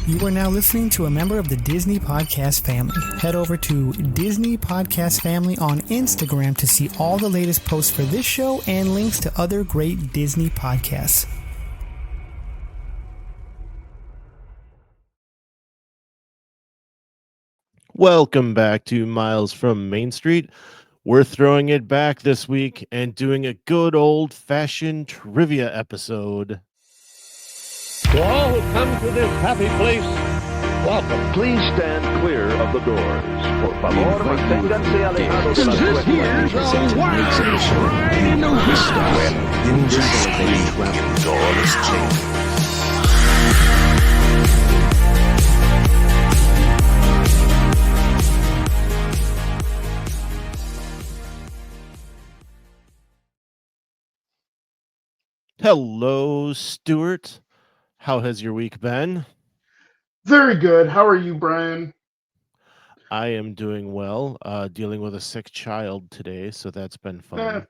You are now listening to a member of the Disney Podcast family. Head over to Disney Podcast Family on Instagram to see all the latest posts for this show and links to other great Disney podcasts. Welcome back to Miles from Main Street. We're throwing it back this week and doing a good old-fashioned trivia episode. To all who come to this happy place, welcome. Please stand clear of the doors. Por favor, manténganse alejados de las This here's a wild ride in the whistle. Indiscreet travel doors change. Hello, Stewart. How has your week been? Very good. How are you, Brian? I am doing well. Dealing with a sick child today, so that's been fun.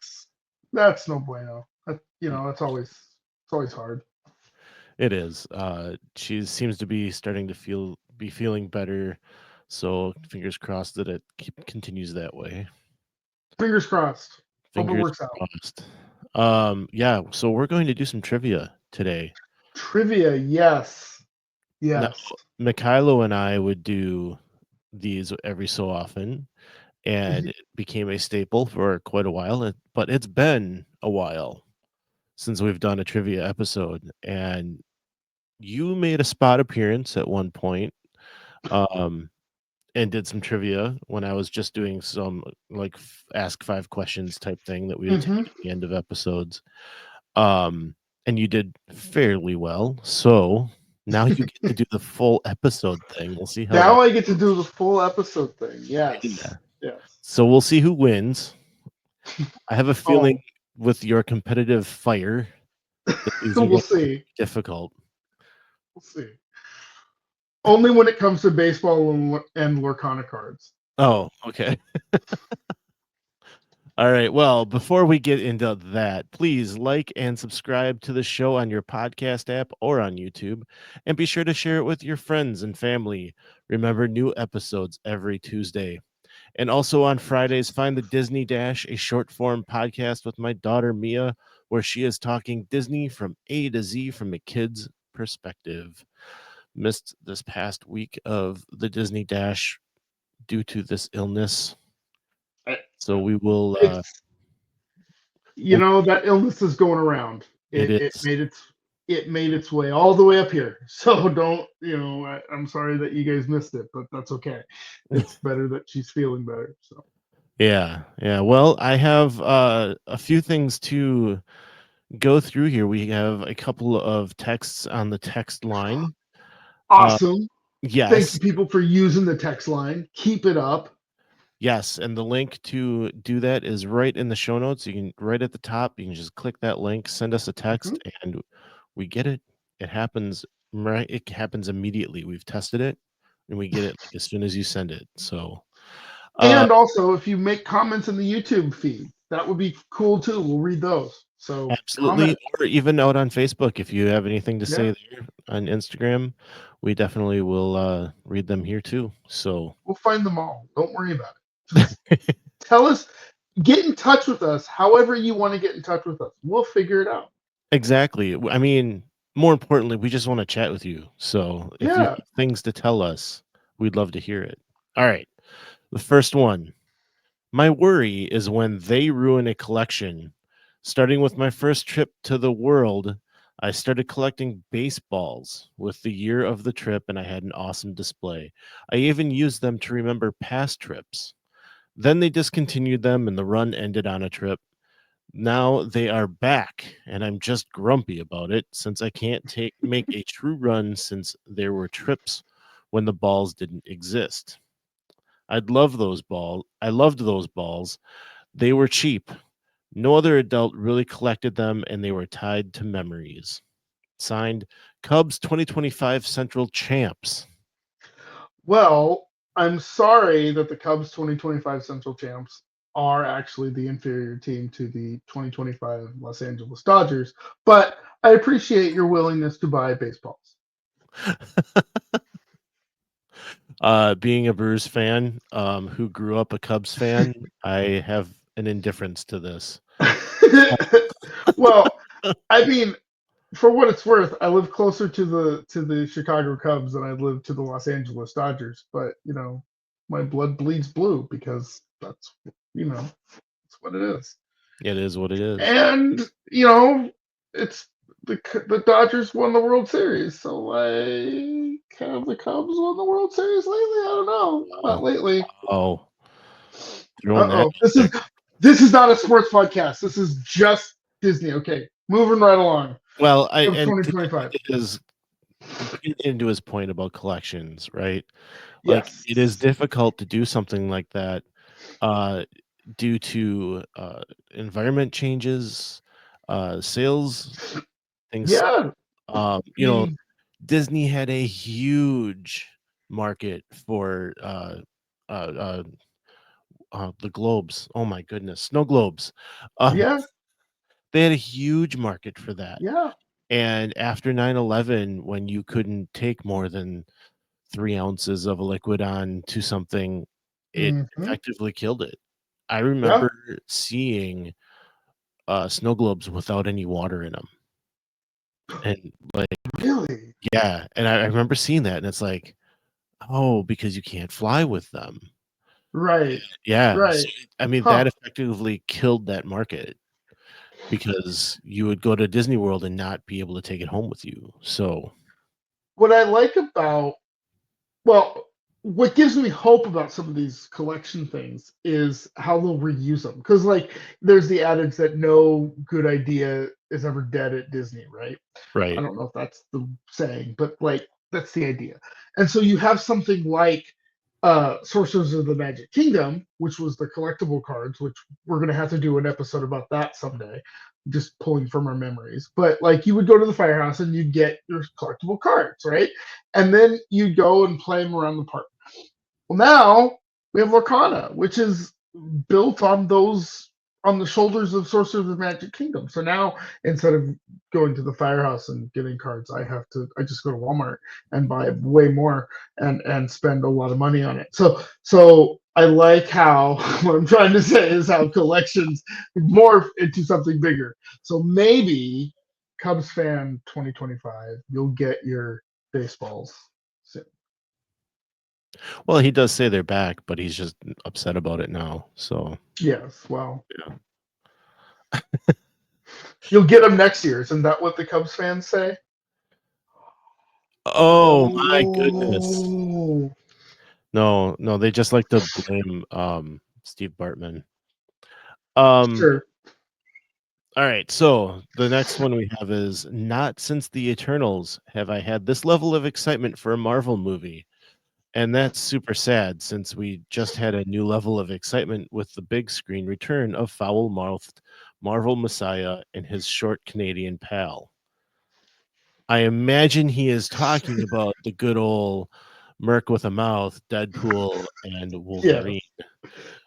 That's no bueno. It's always hard. It is. She seems to be starting to be feeling better, so fingers crossed that it continues that way. Fingers crossed. Hope it works crossed. So we're going to do some trivia today. Trivia, yes. Now, Mikhailo and I would do these every so often, and it became a staple for quite a while. But it's been a while since we've done a trivia episode, and you made a spot appearance at one point, and did some trivia when I was just doing some like ask 5 questions type thing that we would take at the end of episodes. And you did fairly well. So now you get to do the full episode thing. We'll see how now I get to do the full episode thing. Yes. Yes. So we'll see who wins. I have a feeling with your competitive fire that these we'll see. Difficult. We'll see. Only when it comes to baseball and Lorcana cards. Oh, okay. All right. Well, before we get into that, please like and subscribe to the show on your podcast app or on YouTube, and be sure to share it with your friends and family. Remember, new episodes every Tuesday. And also on Fridays, find the Disney Dash, a short form podcast with my daughter Mia, where she is talking Disney from A to Z from a kid's perspective. Missed this past week of the Disney Dash due to this illness. So we will that illness is going around. It made its way all the way up here. So don't, I'm sorry that you guys missed it, but that's okay. It's better that she's feeling better. So yeah. Well, I have a few things to go through here. We have a couple of texts on the text line. Awesome. Yes. Thanks to people for using the text line. Keep it up. Yes, and the link to do that is right in the show notes. You can right at the top. You can just click that link, send us a text, and we get it. It happens right. It happens immediately. We've tested it, and we get it like, as soon as you send it. So, and also, if you make comments in the YouTube feed, that would be cool too. We'll read those. So absolutely, comment. Or even out on Facebook if you have anything to say there on Instagram, we definitely will read them here too. So we'll find them all. Don't worry about it. Tell us, get in touch with us. However you want to get in touch with us, we'll figure it out. Exactly. I mean, more importantly, we just want to chat with you. So if you have things to tell us, we'd love to hear it. All right. The first one. My worry is when they ruin a collection. Starting with my first trip to the world, I started collecting baseballs with the year of the trip, and I had an awesome display. I even used them to remember past trips. Then they discontinued them, and the run ended on a trip. Now they are back, and I'm just grumpy about it since I can't make a true run since there were trips when the balls didn't exist. I loved those balls. They were cheap. No other adult really collected them, and they were tied to memories. Signed, Cubs 2025 Central Champs. Well, I'm sorry that the Cubs 2025 Central Champs are actually the inferior team to the 2025 Los Angeles Dodgers, but I appreciate your willingness to buy baseballs. Being a Brewers fan, who grew up a Cubs fan, I have an indifference to this. Well, I mean, for what it's worth, I live closer to the Chicago Cubs than I live to the Los Angeles Dodgers. But my blood bleeds blue because that's that's what it is. It is what it is. And it's the Dodgers won the World Series, so have the Cubs won the World Series lately? I don't know. Not lately. Oh, This is not a sports podcast. This is just Disney. Okay, moving right along. Well, 2025 is into his point about collections, right? Like yes. It is difficult to do something like that due to environment changes, sales things. Yeah. Disney had a huge market for the globes. Oh my goodness, snow globes. Yeah. They had a huge market for that. Yeah. And after 9/11, when you couldn't take more than 3 ounces of a liquid on to something, it effectively killed it. I remember seeing snow globes without any water in them. And really? Yeah. And I remember seeing that, and it's like, oh, because you can't fly with them. Right. Yeah. Right. So, I mean, that effectively killed that market because you would go to Disney World and not be able to take it home with you. So what I like about, what gives me hope about some of these collection things is how they'll reuse them. Because there's the adage that no good idea is ever dead at Disney, right? Right. I don't know if that's the saying, but that's the idea. And so you have something like Sorcerers of the Magic Kingdom, which was the collectible cards, which we're going to have to do an episode about that someday, just pulling from our memories. But you would go to the firehouse and you'd get your collectible cards, right? And then you'd go and play them around the park. Well, now we have Lorcana, which is built on the shoulders of Sorcerers of the Magic Kingdom. So now instead of going to the firehouse and getting cards, I just go to Walmart and buy way more and spend a lot of money on it. So I like how what I'm trying to say is how collections morph into something bigger. So maybe Cubs fan 2025, you'll get your baseballs soon. Well, he does say they're back, but he's just upset about it now. So yes, well, yeah. You'll get them next year. Isn't that what the Cubs fans say? Oh my goodness! No, they just like to blame Steve Bartman. Sure. All right, so the next one we have is not since the Eternals have I had this level of excitement for a Marvel movie. And that's super sad since we just had a new level of excitement with the big screen return of foul-mouthed Marvel Messiah and his short Canadian pal. I imagine he is talking about the good old Merc with a mouth, Deadpool, and Wolverine.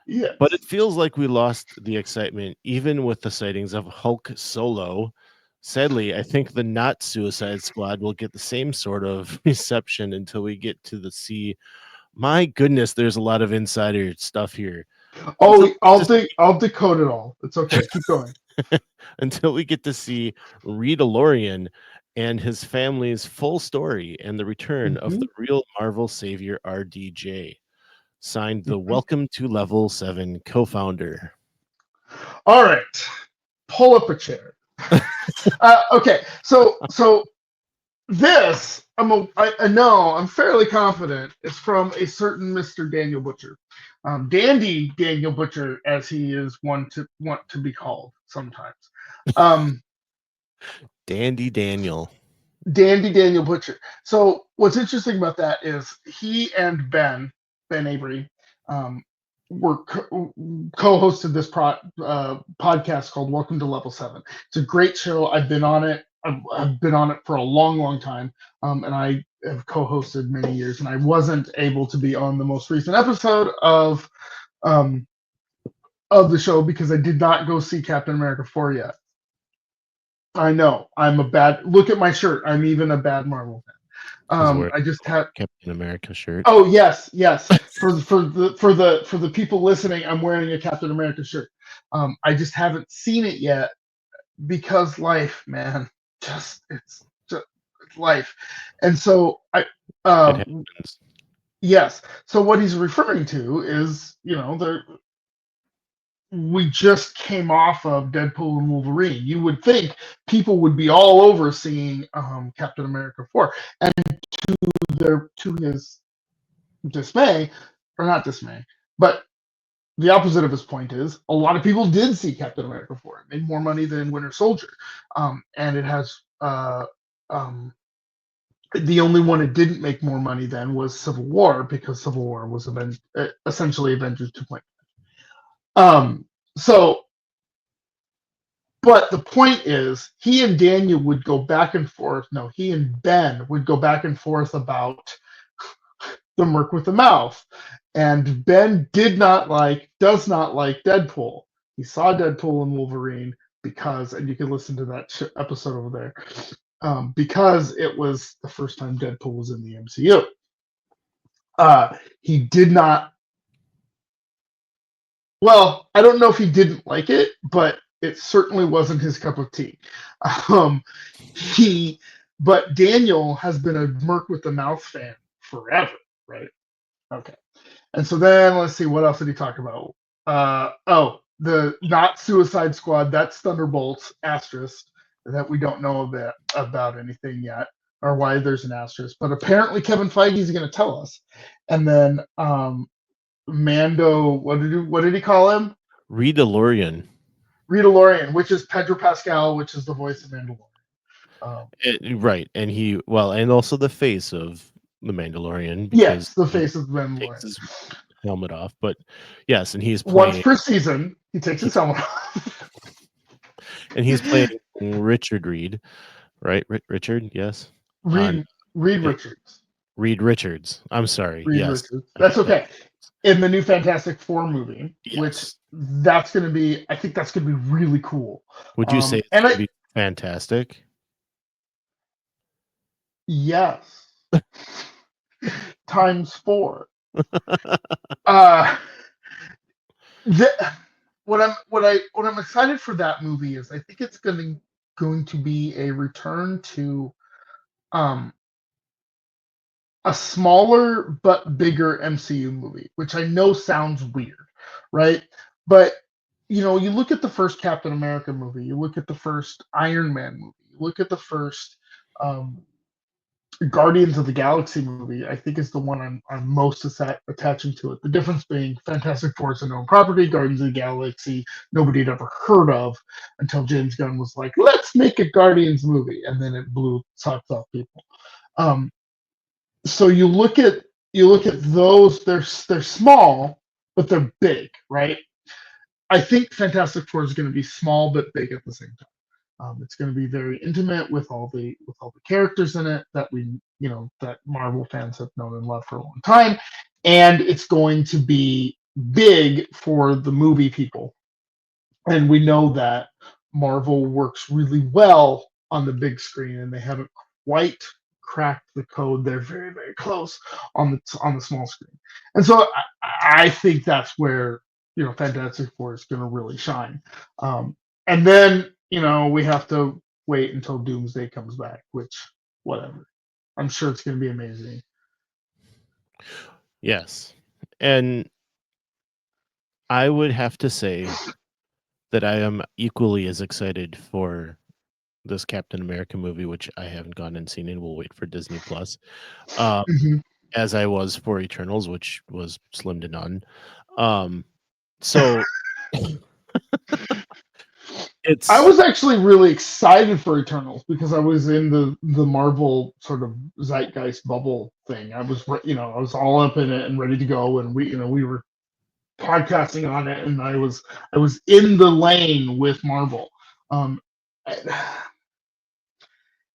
Yeah. But it feels like we lost the excitement even with the sightings of Hulk Solo. Sadly, I think the not Suicide Squad will get the same sort of reception until we get to see. My goodness, there's a lot of insider stuff here. Oh, I'll decode it all. It's okay. Keep going. Until we get to see Rita Lorian and his family's full story and the return of the real Marvel savior RDJ. Signed the Welcome to Level 7 co-founder. All right. Pull up a chair. Okay. So this I know I'm fairly confident it's from a certain Mr. Daniel Butcher. Dandy Daniel Butcher, as he is want to be called sometimes. Dandy Daniel Butcher. So what's interesting about that is he and Ben Avery were co-hosted this podcast called Welcome to Level 7. It's a great show. I've been on it. I've been on it for a long, long time, and I have co-hosted many years. And I wasn't able to be on the most recent episode of the show because I did not go see Captain America 4 yet. I know I'm look at my shirt. I'm even a bad Marvel I just have Captain America shirt. Oh yes. For the people listening, I'm wearing a Captain America shirt. I just haven't seen it yet because life, man, it's just life. And so It happens. yes. So what he's referring to is, we just came off of Deadpool and Wolverine. You would think people would be all over seeing Captain America 4, and to his dismay, or not dismay, but the opposite of his point is a lot of people did see Captain America 4. It made more money than Winter Soldier, and it has the only one it didn't make more money than was Civil War, because Civil War was essentially Avengers 2.0. So, but the point is, he and Daniel would go back and forth. No, he and Ben would go back and forth about the Merc with the Mouth. And Ben does not like Deadpool. He saw Deadpool and Wolverine because, and you can listen to that episode over there, because it was the first time Deadpool was in the MCU. He did not. Well, I don't know if he didn't like it, but it certainly wasn't his cup of tea. But Daniel has been a Merc with the Mouth fan forever, right? Okay. And so then let's see, what else did he talk about? The not Suicide Squad, that's Thunderbolts asterisk, that we don't know about anything yet, or why there's an asterisk. But apparently Kevin Feige is going to tell us. And then Mando, what did he call him? Reed-Lorian, which is Pedro Pascal, which is the voice of Mandalorian. Right, and and also the face of the Mandalorian. Yes, the face of the Mandalorian. Takes his helmet off, but yes, and he's playing once per season. He takes his helmet off, and he's playing Richard Reed, right? Richard, yes. Reed Richards. Reed Richards. I'm sorry. Yes, Richards. That's okay. In the new Fantastic Four movie, yes. Which that's going to be, I think that's going to be really cool. Would you say it's going to be fantastic? Yes. Times 4. What I'm excited for that movie is I think it's going to be a return to a smaller but bigger MCU movie, which I know sounds weird, right? But you look at the first Captain America movie, you look at the first Iron Man movie, you look at the first Guardians of the Galaxy movie, I think is the one I'm most attaching to it. The difference being Fantastic Four is a known property, Guardians of the Galaxy nobody had ever heard of until James Gunn was like, let's make a Guardians movie, and then it blew socks off people. So you look at those, they're small, but they're big, right? I think Fantastic Four is going to be small but big at the same time. It's going to be very intimate with all the characters in it that that Marvel fans have known and loved for a long time, and it's going to be big for the movie people. And we know that Marvel works really well on the big screen, and they haven't quite cracked the code. They're very, very close on the small screen. And so I think that's where Fantastic Four is going to really shine. And then we have to wait until Doomsday comes back, which whatever. I'm sure it's going to be amazing. Yes, and I would have to say that I am equally as excited for this Captain America movie, which I haven't gone and seen, and we'll wait for Disney Plus, as I was for Eternals, which was slim to none. So I was actually really excited for Eternals because I was in the Marvel sort of zeitgeist bubble thing. I was all up in it and ready to go, and we were podcasting on it, and I was in the lane with Marvel.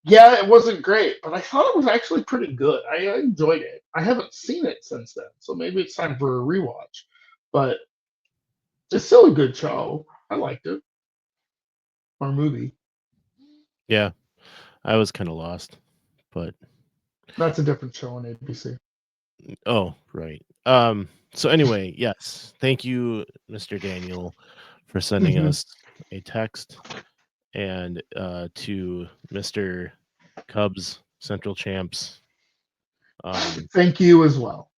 Yeah, it wasn't great, but I thought it was actually pretty good. I enjoyed it. I haven't seen it since then, so maybe it's time for a rewatch. But it's still a good show. I liked it. Or movie. Yeah, I was kind of lost, but That's a different show on ABC. Oh, right. So anyway, yes, thank you, Mr. Daniel, for sending us a text, and to Mr. Cubs Central Champs. Thank you as well.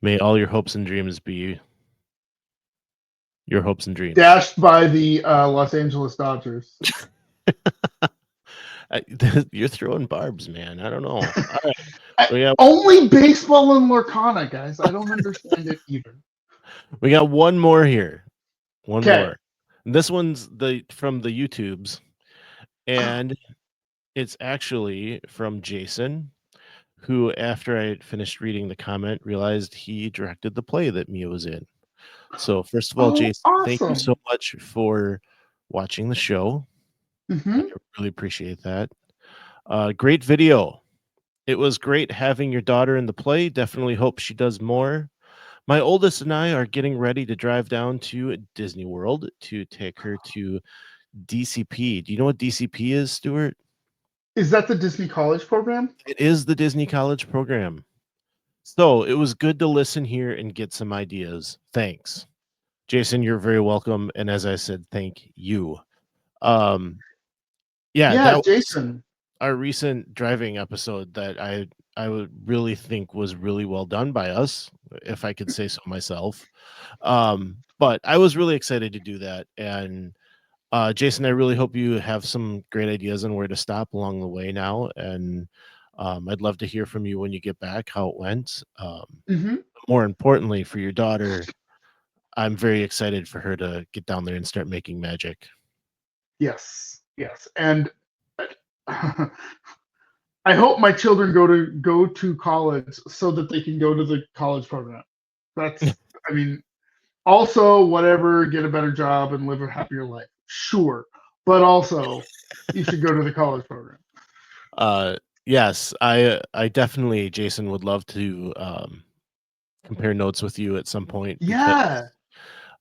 May all your hopes and dreams be your hopes and dreams. Dashed by the Los Angeles Dodgers. You're throwing barbs, man. I don't know. All right. Only baseball and Lorcana, guys. I don't understand it either. We got one more here. One Okay. more. This one's from the YouTubes, and it's actually from Jason, who, after I finished reading the comment, realized he directed the play that Mia was in. So first of all, Jason, thank you so much for watching the show. I really appreciate that. Great video. It was great having your daughter in the play. Definitely hope she does more. My oldest and I are getting ready to drive down to Disney World to take her to DCP. Do you know what DCP is, Stewart? Is that the Disney College program? It is the Disney College program. So it was good to listen here and get some ideas. Thanks. Jason, you're very welcome. And as I said, thank you. Yeah, Jason. Our recent driving episode that I would really think was really well done by us, if I could say so myself. But I was really excited to do that. And Jason, I really hope you have some great ideas on where to stop along the way now. And I'd love to hear from you when you get back, how it went. More importantly, for your daughter, I'm very excited for her to get down there and start making magic. Yes. And I hope my children go to college so that they can go to the college program. That's, I mean, also whatever, get a better job and live a happier life. Sure, but also you should go to the college program. Yes, I definitely, Jason, would love to compare notes with you at some point. Yeah.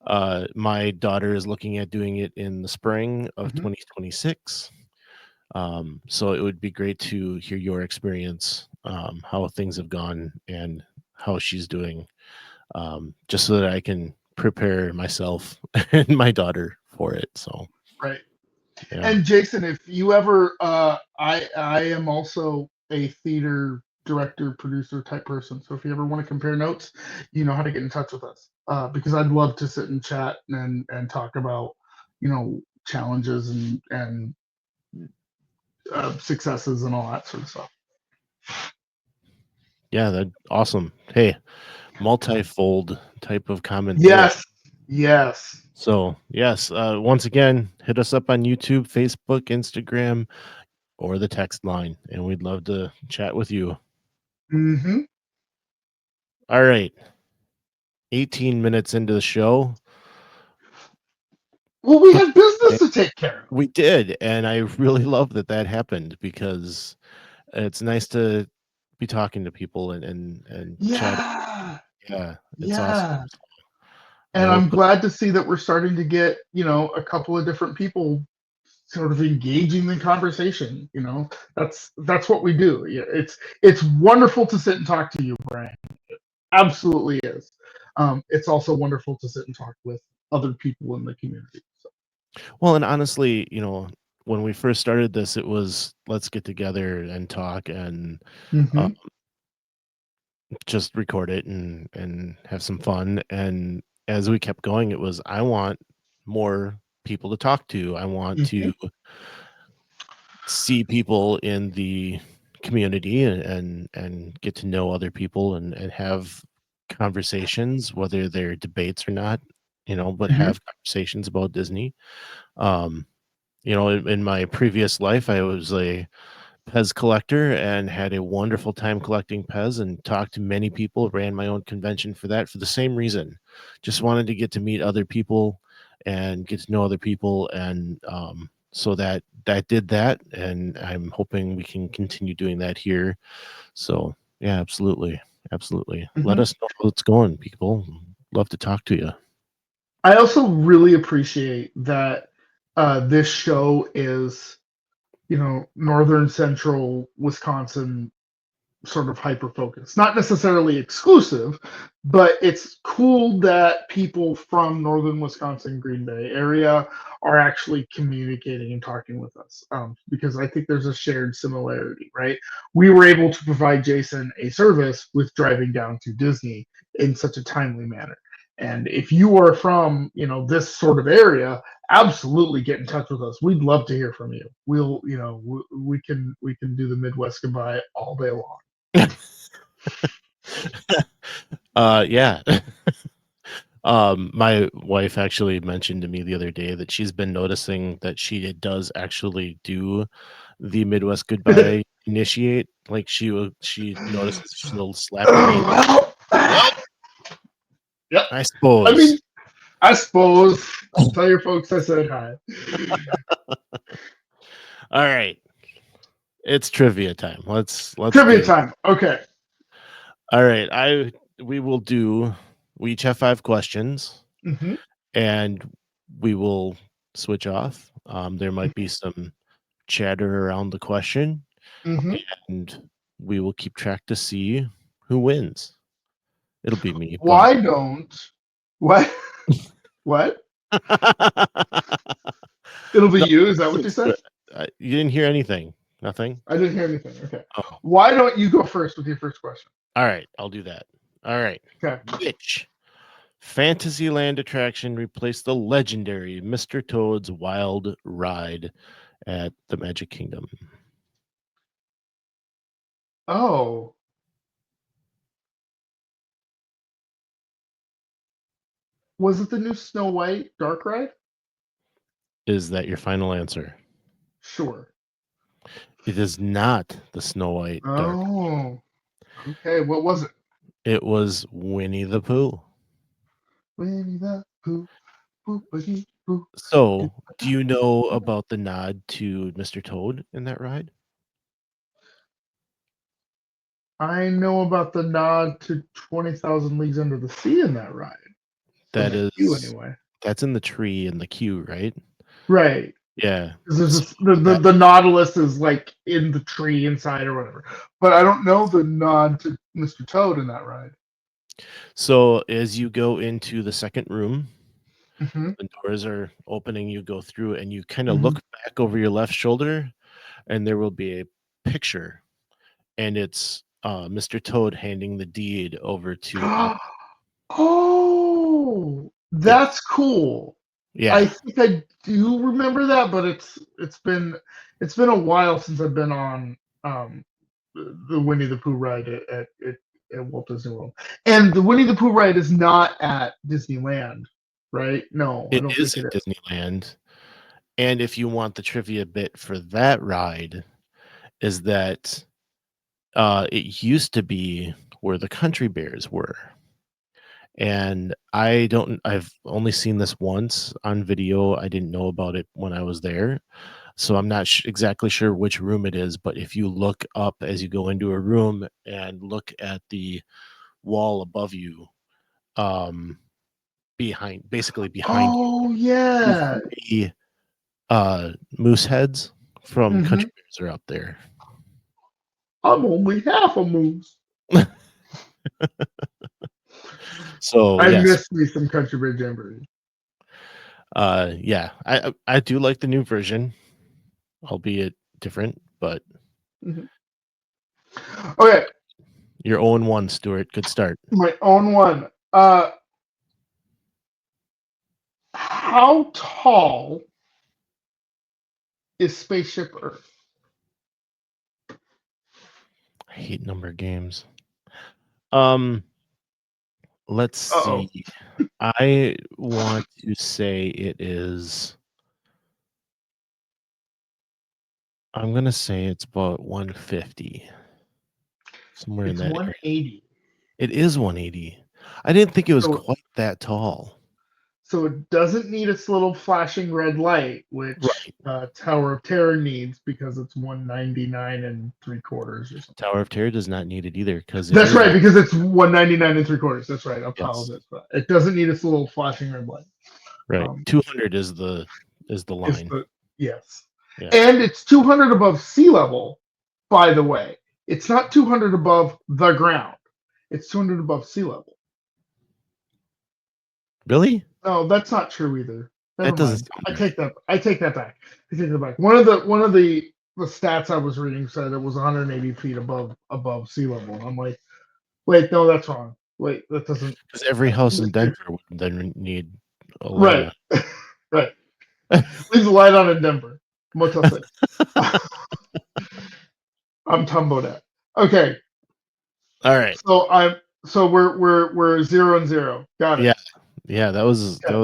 Because, my daughter is looking at doing it in the spring of 2026. So it would be great to hear your experience, how things have gone and how she's doing, just so that I can prepare myself and my daughter for it. So right. Yeah. And Jason, if you ever, I am also a theater director, producer type person. So if you ever want to compare notes, you know how to get in touch with us, because I'd love to sit and chat and talk about, challenges and successes and all that sort of stuff. Yeah, that's awesome. Hey, multifold type of comment. Yes. So yes, once again, hit us up on YouTube, Facebook, Instagram, or the text line, and we'd love to chat with you. All right. 18 minutes into the show. Well, we had business to take care of. We did, and I really love that happened, because it's nice to be talking to people and chat. Yeah, it's awesome. And I'm glad to see that we're starting to get, a couple of different people sort of engaging the conversation. That's what we do. Yeah, it's wonderful to sit and talk to you, Brian. It absolutely is. It's also wonderful to sit and talk with other people in the community. So. Well, and honestly, when we first started this, it was let's get together and talk and just record it and have some fun. And as we kept going, it was, I want more people to talk to. I want to see people in the community and get to know other people and have conversations, whether they're debates or not, but have conversations about Disney. In my previous life, I was a Pez collector and had a wonderful time collecting Pez and talked to many people, ran my own convention for that, for the same reason. Just wanted to get to meet other people and get to know other people. And so that did that. And I'm hoping we can continue doing that here. So yeah, absolutely. Let us know how it's going, people. Love to talk to you. I also really appreciate that this show is, northern central Wisconsin, sort of hyper focused. Not necessarily exclusive, but it's cool that people from northern Wisconsin, Green Bay area are actually communicating and talking with us, because I think there's a shared similarity, right? We were able to provide Jason a service with driving down to Disney in such a timely manner. And if you are from, this sort of area, absolutely get in touch with us. We'd love to hear from you. We'll, we can do the Midwest goodbye all day long. Yeah. My wife actually mentioned to me the other day that she's been noticing that she does actually do the Midwest goodbye initiate. Like she notices she'll slap her knee. Well, yep. I suppose. Tell your folks I said hi. All right. It's trivia time. Let's trivia time. Okay. All right. We each have 5 questions, and we will switch off. There might be some chatter around the question, and we will keep track to see who wins. It'll be me. What? It'll be you. Is that what you said? You didn't hear anything. Nothing. I didn't hear anything. Okay. Oh. Why don't you go first with your first question? All right, I'll do that. All right. Okay. Which Fantasyland attraction replaced the legendary Mr. Toad's Wild Ride at the Magic Kingdom? Oh. Was it the new Snow White Dark Ride? Is that your final answer? Sure. It is not the Snow White Dark Ride. Oh. Okay, what was it? It was Winnie the Pooh. Winnie the Pooh. Pooh. So, do you know about the nod to Mr. Toad in that ride? I know about the nod to 20,000 Leagues Under the Sea in that ride. That is queue anyway. That's in the tree in the queue, right? Right. Yeah. The Nautilus is like in the tree inside or whatever. But I don't know the nod to Mr. Toad in that ride. So as you go into the second room, mm-hmm. the doors are opening, you go through and you kind of look back over your left shoulder and there will be a picture and it's Mr. Toad handing the deed over to Oh, that's cool. Yeah. I think I do remember that, but it's been a while since I've been on the Winnie the Pooh ride at Walt Disney World. And the Winnie the Pooh ride is not at Disneyland, right? No, I don't think it is. Disneyland. And if you want the trivia bit for that ride, is that it used to be where the Country Bears were. And I've only seen this once on video. I didn't know about it when I was there. So I'm not exactly sure which room it is, but if you look up as you go into a room and look at the wall above you, behind oh, yeah. The moose heads from Country Bears are up there. I'm only half a moose. So I missed me some Country Bear Jamboree. Yeah, I do like the new version, albeit different, but okay. Your 0-1, Stewart. Good start. My 0-1. How tall is Spaceship Earth? I hate number games. Let's see. I want to say it is. I'm going to say it's about 150. Somewhere in that 180. area. It is 180. I didn't think it was quite that tall. So it doesn't need its little flashing red light, which Tower of Terror needs because it's 199 3/4 or something. Tower of Terror does not need it either because that's right, because it's 199 3/4. That's right. I apologize. Yes. It doesn't need its little flashing red light. Right. 200 is the line. Yes. Yeah. And it's 200 above sea level, by the way. It's not 200 above the ground. It's 200 above sea level. Really? No, that's not true either. Never That doesn't mind. sound I right. take that. I take that back. I take that back. One of the stats I was reading said it was 180 feet above sea level. I'm like, wait, no, that's wrong. Wait, that doesn't. Because every house in Denver would then need a Right, light right. Leave the light on in Denver. Motel 6. I'm Tumbo that. Okay, All right. so we're 0-0. Got it. Yeah. That was Okay.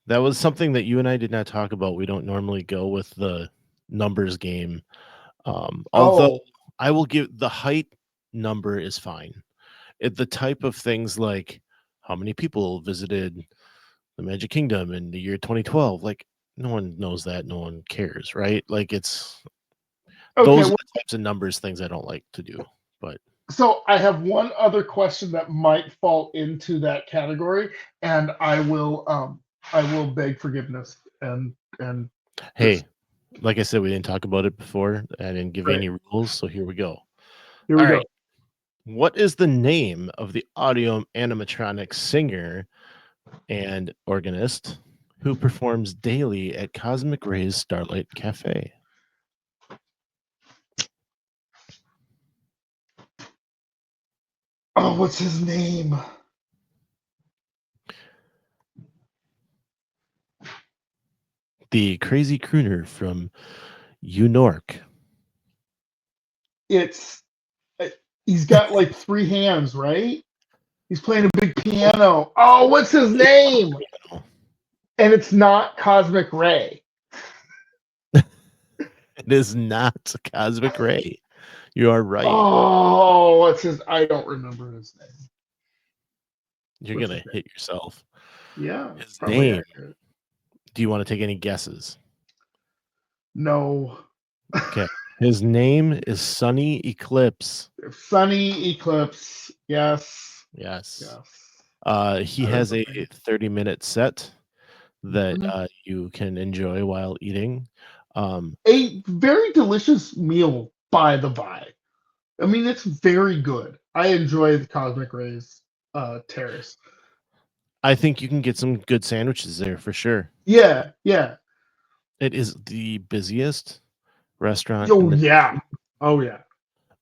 that was something that you and I did not talk about. We don't normally go with the numbers game. Although Oh, I will give the height number is fine. The type of things like how many people visited the Magic Kingdom in the year 2012, like no one knows that, no one cares, right? Like it's okay. those are Well, the types of numbers things I don't like to do. But so I have one other question that might fall into that category, and I will beg forgiveness and hey, just like I said, we didn't talk about it before. I didn't give you great. any rules, so here we go. Here All we go. right. What is the name of the audio animatronic singer and organist who performs daily at Cosmic Rays Starlight Cafe? Oh, what's his name? The crazy crooner from Unork. It's he's got like three hands, right? He's playing a big piano. Oh, what's his name? And it's not Cosmic Ray. It is not Cosmic Ray. You are right. Oh, what's his? I don't remember his name. You're What's going his to name? hit yourself. Yeah, His probably name. accurate. Do you want to take any guesses? No. Okay. His name is Sunny Eclipse. Sunny Eclipse. Yes. Yes. Yes. He That is has a a thing. 30-minute set that Mhm. you can enjoy while eating. A very delicious meal, by the by. I mean, it's very good. I enjoy the Cosmic Rays terrace. I think you can get some good sandwiches there for sure. Yeah, yeah. It is the busiest restaurant in Oh the yeah. Oh yeah.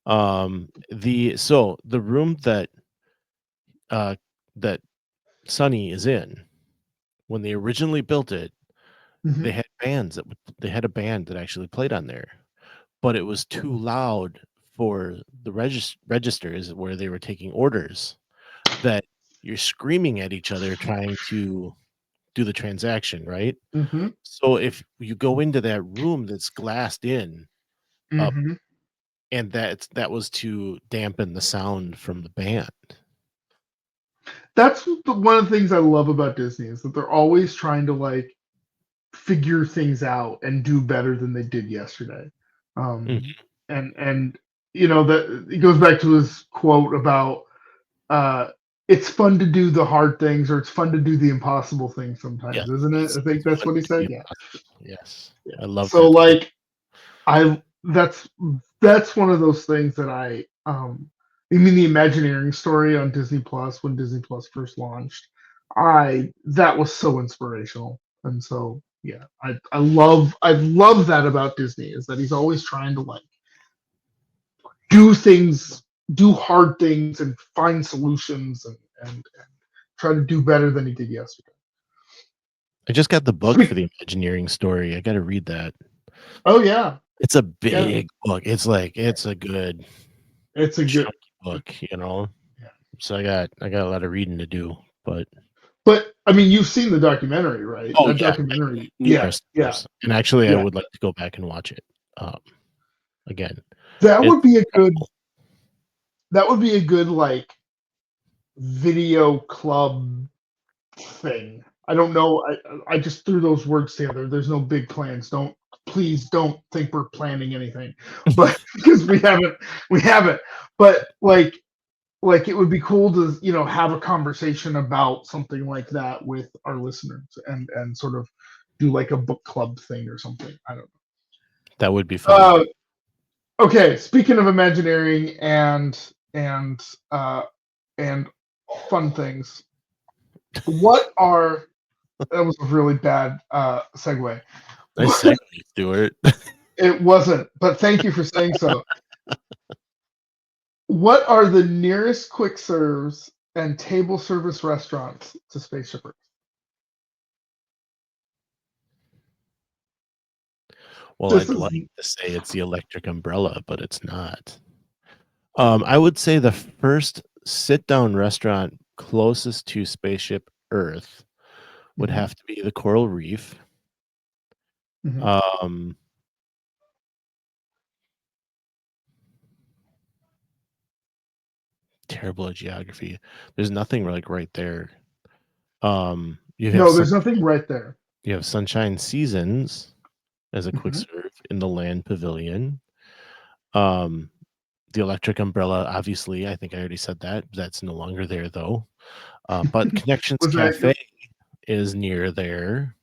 the room uh that Sunny is in, when they originally built it, Hmm. they had they had a band that actually played on there, but it was too loud for the registers where they were taking orders, that you're screaming at each other trying to do the transaction, right? Hmm. So if you go into that room that's glassed in up, Hmm. and that was to dampen the sound from the band. That's one of the things I love about Disney is that they're always trying to like figure things out and do better than they did yesterday. Mhm. And you know that it goes back to his quote about uh, it's fun to do the hard things or it's fun to do the impossible things sometimes, Yes, isn't it? I think it's that's fun what he to be said. Yeah. impossible. Yes, Yeah. I love So that quote. like I that's one of those things that I mean the Imagineering story on Disney Plus when Disney Plus first launched. I that was so inspirational. And so yeah, I love that about Disney is that he's always trying to like do things, do hard things and find solutions and try to do better than he did yesterday. I just got the book for Sweet. the Imagineering story. I got to read that. Oh yeah. It's a Yeah. big book. It's a good It's a good chunky book, you know. yeah. So I got a lot of reading to do, but But I mean, you've seen the documentary, right? oh That yeah, documentary, yeah, numerous yeah, times. And actually, I yeah. would like to go back and watch it um, again. That It's would be a good. incredible. That would be a good like video club thing. I don't know. I just threw those words together. There's no big plans. Please don't think we're planning anything, but because we haven't. But like it would be cool to have a conversation about something like that with our listeners and sort of do like a book club thing or something. I don't That would be know. fun. Okay, speaking of Imagineering and fun things, what are that was a really bad segue. Nice segue, Stewart. It wasn't, but thank you for saying so. What are the nearest quick serves and table service restaurants to Spaceship Earth? Well, I'd like to say it's the Electric Umbrella, but it's not. I would say the first sit-down restaurant closest to Spaceship Earth would have to be the Coral Reef. Terrible at geography. There's nothing like right there. There's nothing right there. You have Sunshine Seasons as a quick serve in the Land Pavilion. The Electric Umbrella, obviously, I think I already said that. That's no longer there though. But Connections Cafe is near there.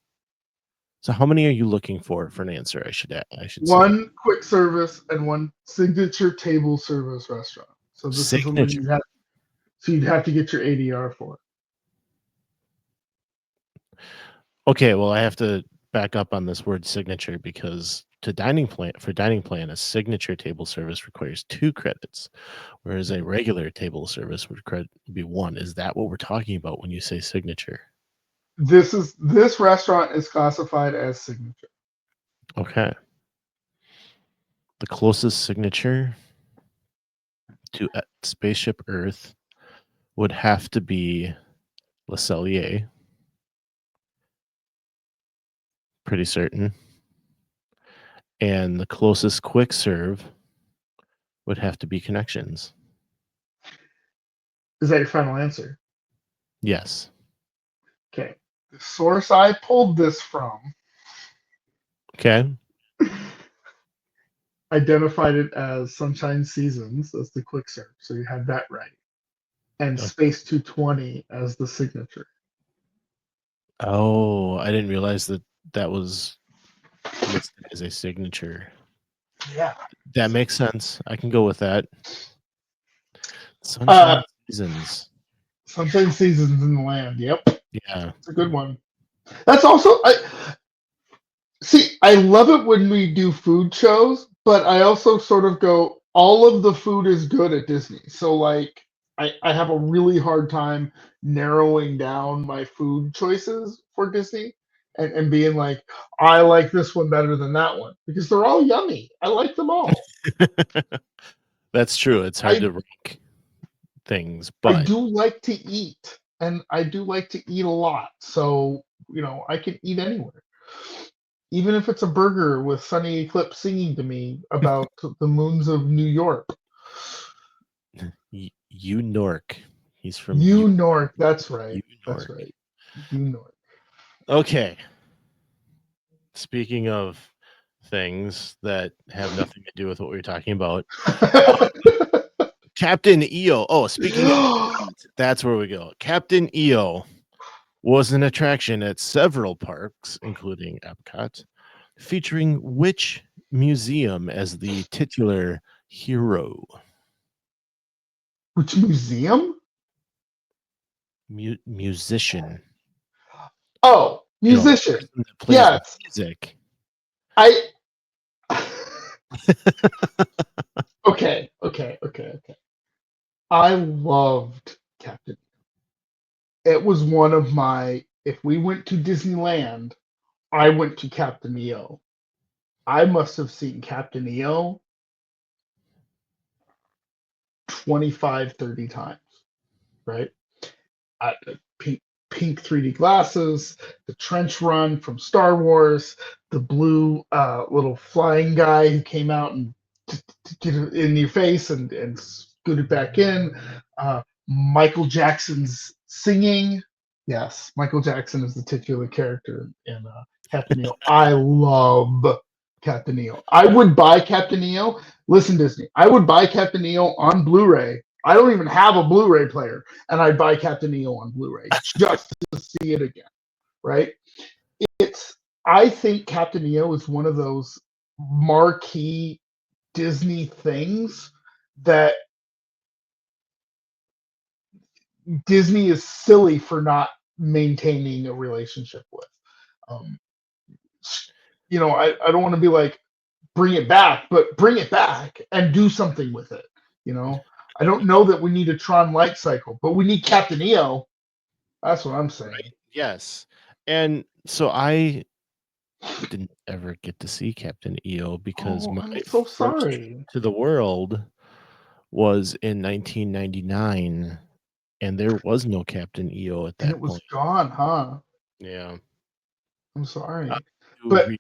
So how many are you looking for an answer? I should one say. Quick service and one signature table service restaurant. So this signature. Is something you'd have to get your ADR for. Okay, well, I have to back up on this word signature because dining plan, a signature table service requires 2 credits, whereas a regular table service would be 1. Is that what we're talking about when you say signature? This restaurant is classified as signature. Okay. The closest signature to Spaceship Earth would have to be Le Cellier. Pretty certain. And the closest quick serve would have to be Connections. Is that your final answer? Yes. Okay. The source I pulled this from identified it as Sunshine Seasons as the quick serve. So you had that right. And Space 220 as the signature. Oh, I didn't realize that was listed as a signature. Yeah. That makes sense. I can go with that. Sunshine Seasons. Sunshine Seasons in the Land. Yep. Yeah. It's a good one. That's also I love it when we do food shows, but I also sort of go, all of the food is good at Disney. So like I have a really hard time narrowing down my food choices for Disney and being like, I like this one better than that one because they're all yummy. I like them all. That's true. It's hard to rank things, but I do like to eat, and I do like to eat a lot. So, I can eat anywhere. Even if it's a burger with Sunny Eclipse singing to me about the moons of New York. Nork. He's from Nork. That's right. That's right. Nork. Okay. Speaking of things that have nothing to do with what we were talking about, Captain EO. Oh, speaking of that's where we go. Captain EO was an attraction at several parks, including Epcot, featuring which museum as the titular hero? Which museum? Musician. Oh, musician. Yes. Music. Okay. I loved Captain. It was one of my, if we went to Disneyland, I went to Captain EO. I must have seen Captain EO 25, 30 times, right? Pink 3D glasses, the trench run from Star Wars, the blue little flying guy who came out and get it in your face and scoot it back in. Michael Jackson's singing. Yes, Michael Jackson is the titular character in Captain EO. I love Captain EO. I would buy Captain EO. Listen, Disney, I would buy Captain EO on Blu-ray. I don't even have a Blu-ray player, and I'd buy Captain EO on Blu-ray just to see it again, right? I think Captain EO is one of those marquee Disney things that Disney is silly for not maintaining a relationship with. Um, I don't want to be like, bring it back, but bring it back and do something with it. I don't know that we need a Tron light cycle, but we need Captain EO. That's what I'm saying. Right. Yes. And so I didn't ever get to see Captain EO because my I'm so first sorry. to the world was in 1999, and there was no Captain EO at And that it was point. gone, huh? Yeah. I'm sorry. I But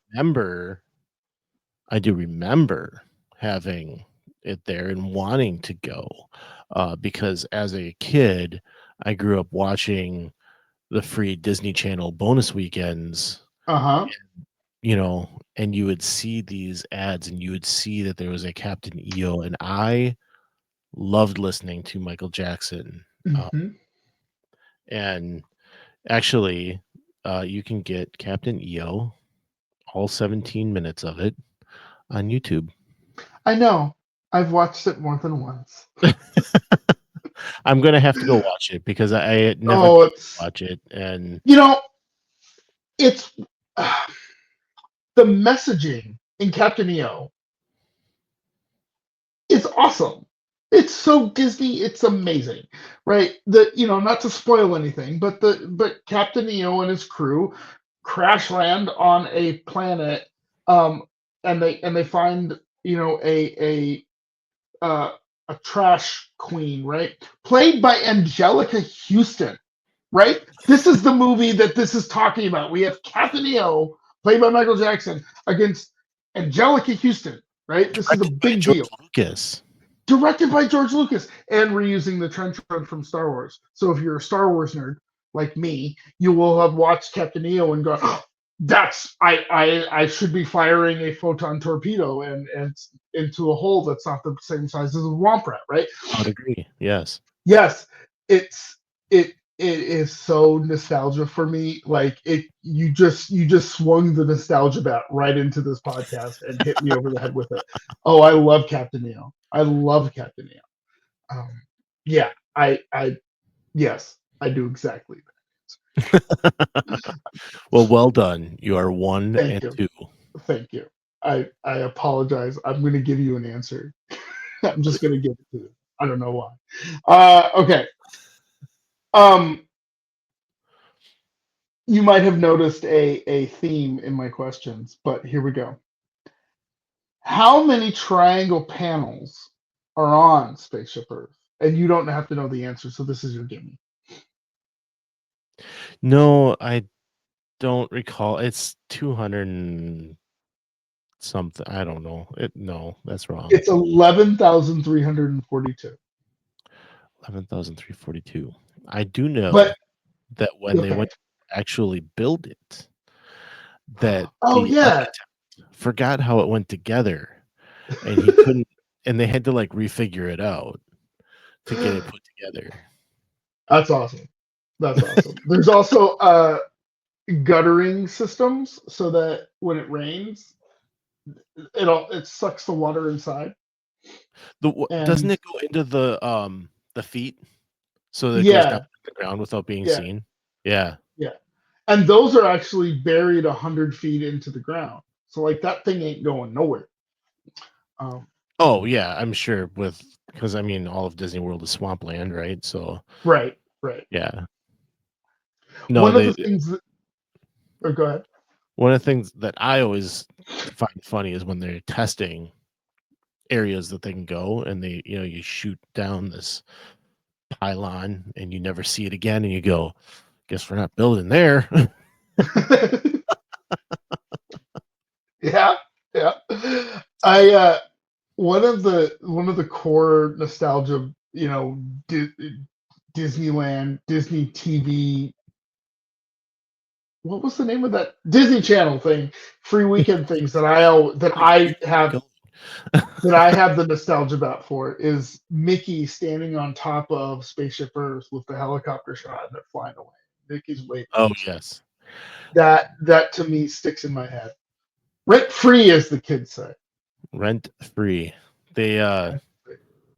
do remember having it there and wanting to go because as a kid, I grew up watching the free Disney Channel bonus weekends, uh-huh. And you would see these ads and you would see that there was a Captain EO, and I loved listening to Michael Jackson. Mm-hmm. And actually, you can get Captain EO, all 17 minutes of it, on YouTube. I know. I've watched it more than once. I'm gonna have to go watch it because I had never watch it, and it's the messaging in Captain EO is awesome. It's so Disney, it's amazing, right? Not to spoil anything, but Captain EO and his crew crash land on a planet, and they find a trash queen, right? Played by Angelica Houston, right? This is the movie that this is talking about. We have Captain EO, played by Michael Jackson, against Angelica Houston, right? This is a big deal. Lucas. Directed by George Lucas, and we're using the trench run from Star Wars. So if you're a Star Wars nerd like me, you will have watched Captain EO and go, oh, I should be firing a photon torpedo and into a hole that's not the same size as a Womp Rat, right? I would agree. Yes. Yes, it is so nostalgia for me. Like you just swung the nostalgia bat right into this podcast and hit me over the head with it. Oh, I love Captain EO. I love Captain EO. Yeah, yes, I do exactly that. Well done. You are 1 and 2. Thank you. I apologize. I'm going to give you an answer. I'm just going to give it to you. I don't know why. Okay. You might have noticed a theme in my questions, but here we go. How many triangle panels are on Spaceship Earth? And you don't have to know the answer, so this is your gimme. No, I don't recall. It's 200 and something. I don't know. No, that's wrong. It's 11,342. 11,342. I do know that when they went to actually build it, that forgot how it went together, and he couldn't, and they had to like refigure it out to get it put together. That's awesome. There's also guttering systems so that when it rains, it sucks the water inside. Doesn't it go into the feet so that it goes down to the ground without being seen? Yeah. And those are actually buried 100 feet into the ground, so like that thing ain't going nowhere. Oh yeah, I'm sure because I mean all of Disney World is swampland, right? So right. Yeah. No, one of the things that, go ahead. One of the things that I always find funny is when they're testing areas that they can go, and you shoot down this pylon and you never see it again, and you go, guess we're not building there. Yeah. I one of the core nostalgia, Disneyland, Disney TV. What was the name of that Disney Channel thing? Free weekend things that I have the nostalgia about for is Mickey standing on top of Spaceship Earth with the helicopter shot and they're flying away. Mickey's waving. Oh yes. That to me sticks in my head. Rent free, as the kids say. Rent free. They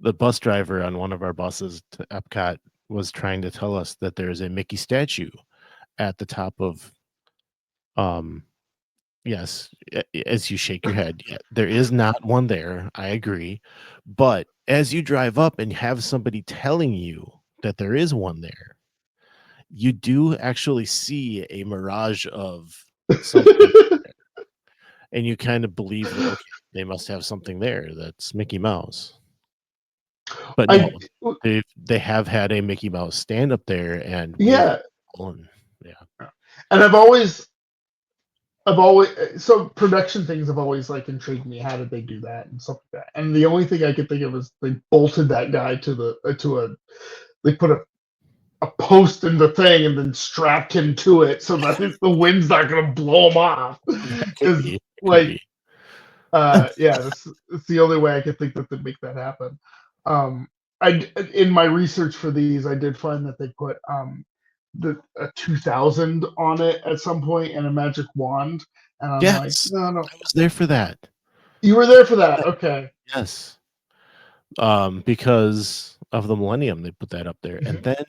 the bus driver on one of our buses to Epcot was trying to tell us that there's a Mickey statue at the top of yes, as you shake your head, yeah, there is not one there. I agree. But as you drive up and have somebody telling you that there is one there, you do actually see a mirage of something there. And you kind of believe that, okay, they must have something there that's Mickey Mouse. But no, they have had a Mickey Mouse stand up there and yeah. And I've always so production things have always like intrigued me. How did they do that and stuff like that? And the only thing I could think of is they bolted that guy they put a post in the thing and then strapped him to it so that the wind's not going to blow him off. It's the only way I could think that they'd make that happen. In my research for these, I did find that they put a 2000 on it at some point and a magic wand. And I'm like, no, I was there for that. You were there for that, okay? Yes. Because of the Millennium, they put that up there, and then,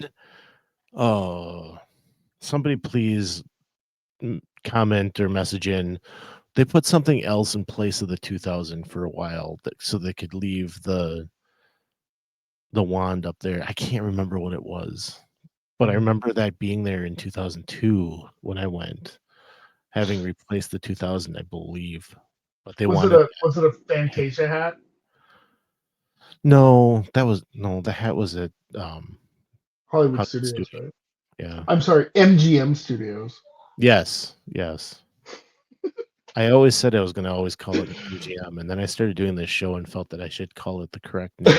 somebody please comment or message in. They put something else in place of the 2000 for a while, so they could leave the wand up there. I can't remember what it was, but I remember that being there in 2002 when I went, having replaced the 2000, I believe. But they was it a Fantasia hat? No, the hat was at Hollywood Studios, right? Yeah. I'm sorry, MGM Studios. Yes. I always said I was going to always call it MGM, and then I started doing this show and felt that I should call it the correct name.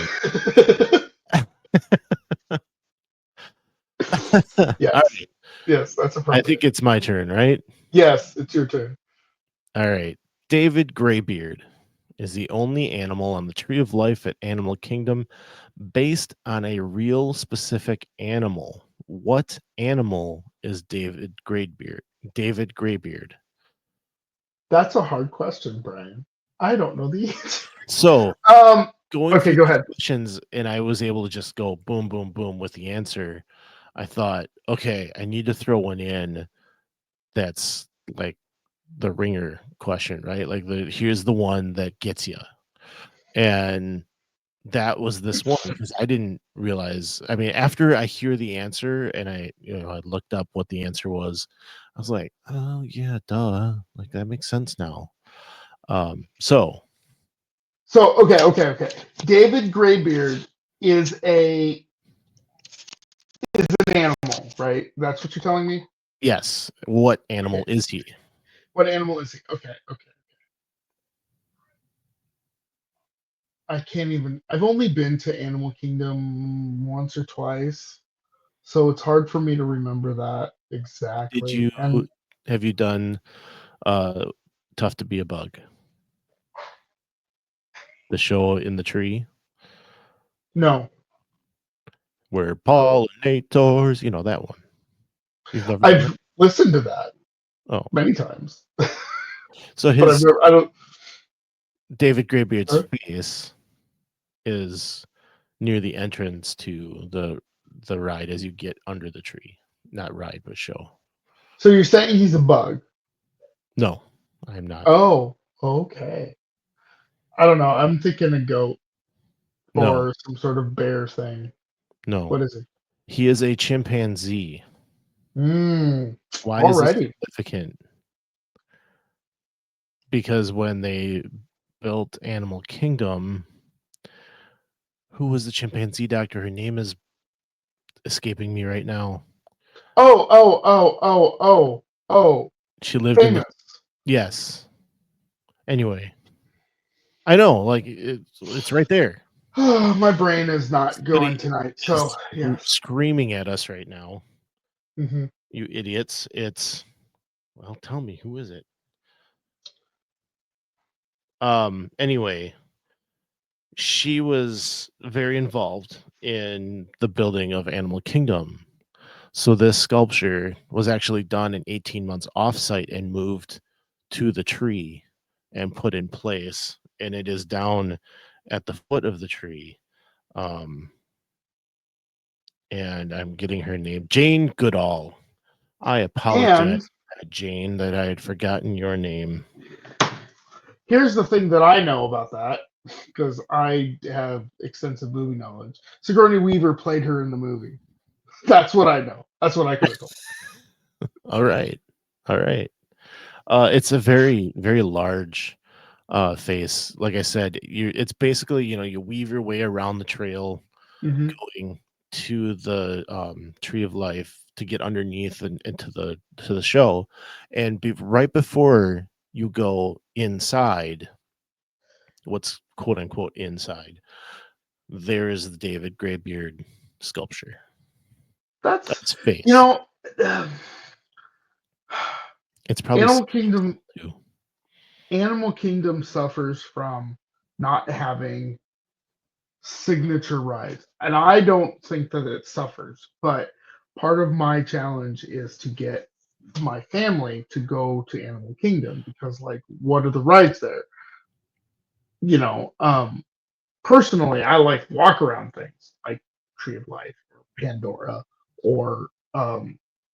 Yes. All right. Yes, that's appropriate. I think it's my turn, right? Yes, it's your turn. All right. David Graybeard is the only animal on the Tree of Life at Animal Kingdom based on a real specific animal. What animal is David Graybeard? That's a hard question, Brian. I don't know the answer. So, go ahead. Questions, and I was able to just go boom, boom, boom with the answer. I thought, okay, I need to throw one in that's like the ringer question, right? Like here's the one that gets you. And that was this one because I didn't realize. I mean, after I hear the answer and I looked up what the answer was, I was like, oh yeah, duh. Like that makes sense now. So okay. David Graybeard is an animal, right? That's what you're telling me? Yes. What animal is he? What animal is he? Okay. I can't even. I've only been to Animal Kingdom once or twice, so it's hard for me to remember that exactly. Have you done Tough to Be a Bug? The show in the tree? No. Where pollinators, that one. I've listened to that many times. So David Graybeard's face is near the entrance to the ride as you get under the tree. Not ride, but show. So you're saying he's a bug? No, I'm not. Oh, okay. I don't know. I'm thinking a goat or some sort of bear thing. No. What is it? He is a chimpanzee. Why is this significant? Because when they built Animal Kingdom, who was the chimpanzee doctor? Her name is escaping me right now. Oh. She lived famous. Yes. Anyway. I know, like it's right there. My brain is not going tonight. So yeah. Screaming at us right now. Mm-hmm. You idiots. Tell me, who is it? Anyway, she was very involved in the building of Animal Kingdom. So this sculpture was actually done in 18 months offsite and moved to the tree and put in place and it is down at the foot of the tree. And I'm getting her name, Jane Goodall. I apologize, Jane, that I had forgotten your name. Here's the thing that I know about that, because I have extensive movie knowledge. Sigourney Weaver played her in the movie. That's what I know. That's what I could have told. All right. It's a very, very large face. Like I said, it's basically, you weave your way around the trail, going to the Tree of Life to get underneath and into the show, and right before you go inside, what's quote unquote inside, there is the David Greybeard sculpture. That's face. It's probably Animal Kingdom suffers from not having signature rides, and I don't think that it suffers, but part of my challenge is to get my family to go to Animal Kingdom, because like, what are the rides there? Personally, I like walk around things like Tree of Life or Pandora, or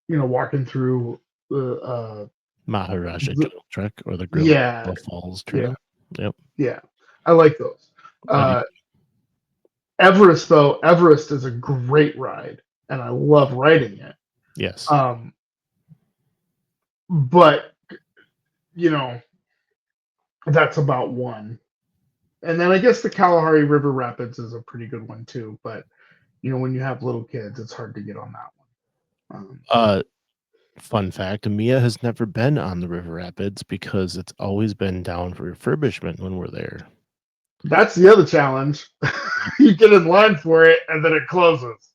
walking through the Maharaja Jungle Trek or the Grill Falls Trail. Yeah, I like those. Everest is a great ride, and I love riding it. Yes. But that's about one. And then I guess the Kalahari River Rapids is a pretty good one too. But when you have little kids, it's hard to get on that one. Fun fact: Mia has never been on the River Rapids because it's always been down for refurbishment when we're there. That's the other challenge. You get in line for it, and then it closes.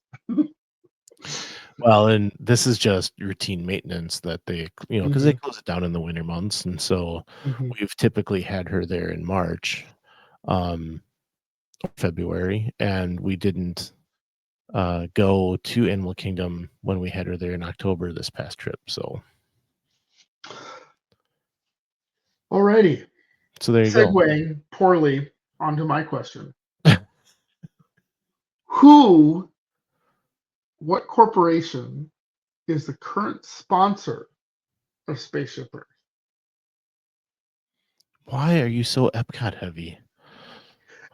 Well, and this is just routine maintenance that they, because they close it down in the winter months, and so we've typically had her there in March, February, and we didn't go to Animal Kingdom when we had her there in October this past trip. So, alrighty. So there you go. Segueing poorly onto my question. What corporation is the current sponsor of Spaceship Earth? Why are you so Epcot heavy?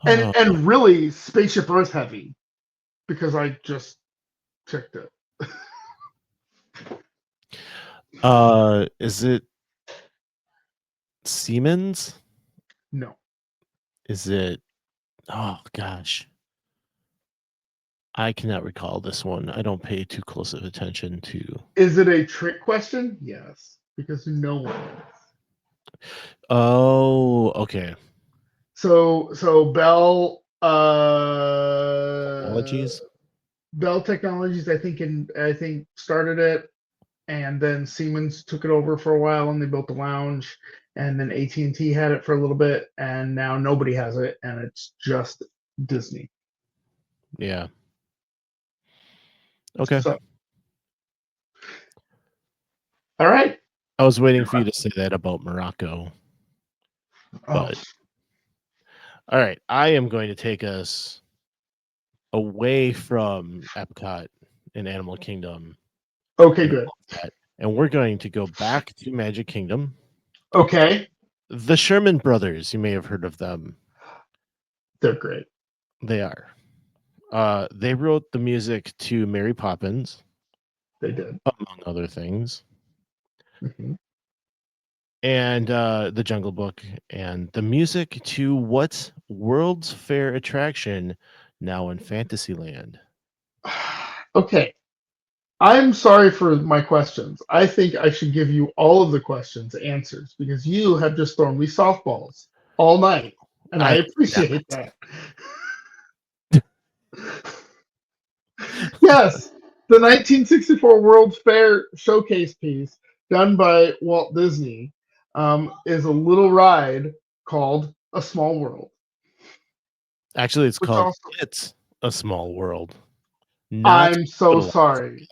And really Spaceship Earth heavy, because I just checked it. Is it Siemens? No. Is it? Oh gosh, I cannot recall this one. I don't pay too close of attention to. Is it a trick question? Yes, because no one is. Oh, okay. So Bell Technologies. Bell Technologies, I think started it, and then Siemens took it over for a while, and they built the lounge, and then AT&T had it for a little bit, and now nobody has it, and it's just Disney. Yeah. Okay. So, all right. I was waiting for you to say that about Morocco. But all right, I am going to take us away from Epcot and Animal Kingdom. Okay, good. And we're going to go back to Magic Kingdom. Okay. The Sherman Brothers, you may have heard of them. They're great. They are. They wrote the music to Mary Poppins. They did. Among other things. Mm-hmm. And the Jungle Book, and the music to what World's Fair attraction now in Fantasyland? Okay. I'm sorry for my questions. I think I should give you all of the questions answers, because you have just thrown me softballs all night, and I appreciate that. Yes, the 1964 World's Fair showcase piece done by Walt Disney is a little ride called A Small World. Actually, it's called It's a Small World. I'm so sorry.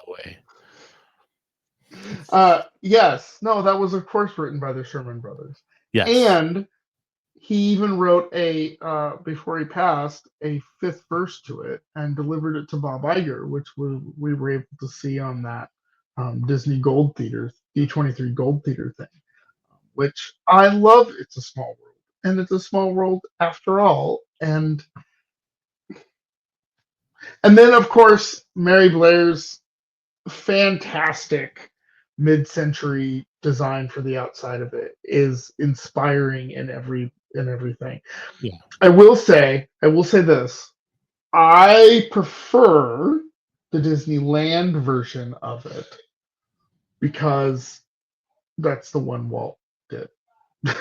Yes, no, that was of course written by the Sherman Brothers. Yes. And he even wrote a before he passed a fifth verse to it and delivered it to Bob Iger, which we were able to see on that Disney Gold Theater D23 Gold Theater thing, which I love. It's a small world, and it's a small world after all. And then of course Mary Blair's fantastic mid-century design for the outside of it is inspiring in everything. Yeah. I will say this. I prefer the Disneyland version of it because that's the one Walt did. I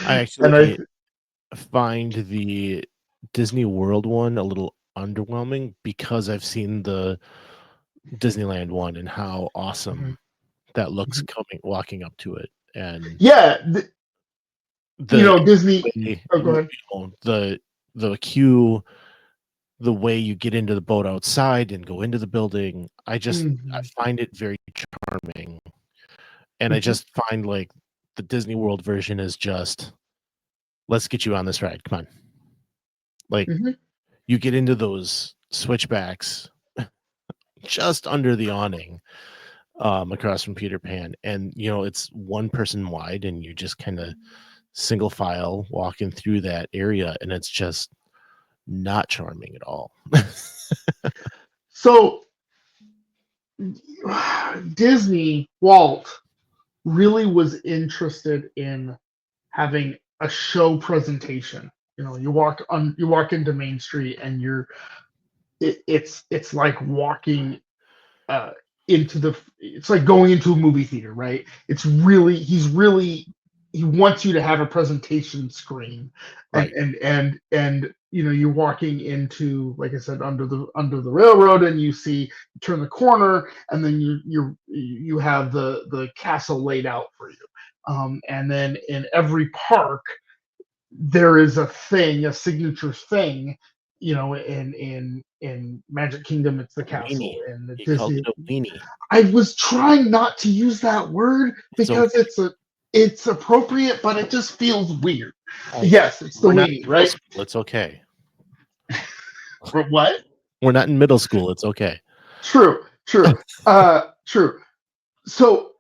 actually find the Disney World one a little underwhelming because I've seen the Disneyland one and how awesome that looks walking up to it. And yeah, Disney. Go ahead. The queue, the way you get into the boat outside and go into the building, I find it very charming. And I just find like the Disney World version is just, let's get you on this ride. Come on. Like you get into those switchbacks just under the awning across from Peter Pan. And, it's one person wide and you just kind of single file walking through that area. And it's just not charming at all. So Walt really was interested in having a show presentation. You walk into Main Street and it's like walking it's like going into a movie theater, right? He wants you to have a presentation screen, right? And you're walking into, like I said, under the railroad, and you turn the corner, and then you have the castle laid out for you, and then in every park there is a signature thing. In Magic Kingdom, it's the castle. And the Disney, I was trying not to use that word because it's appropriate, but it just feels weird. Yes, it's the weenie, right? It's okay. For what? We're not in middle school. It's okay. True. True. So,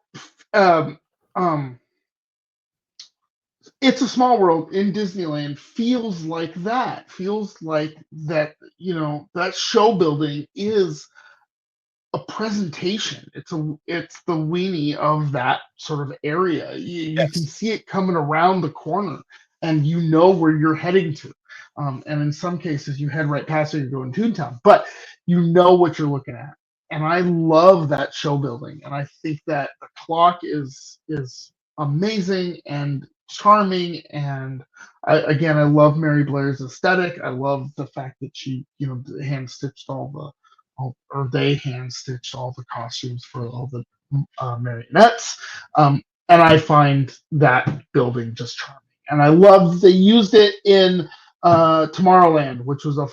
It's a Small World in Disneyland feels like that. That show building is a presentation. It's the weenie of that sort of area. You can see it coming around the corner, and you know where you're heading to. And in some cases, you head right past it. You're going Toontown, but you know what you're looking at. And I love that show building, and I think that the clock is amazing and charming. And I love Mary Blair's aesthetic. I love the fact that she, hand stitched they hand stitched all the costumes for all the marionettes. And I find that building just charming. And I love they used it in Tomorrowland, which was a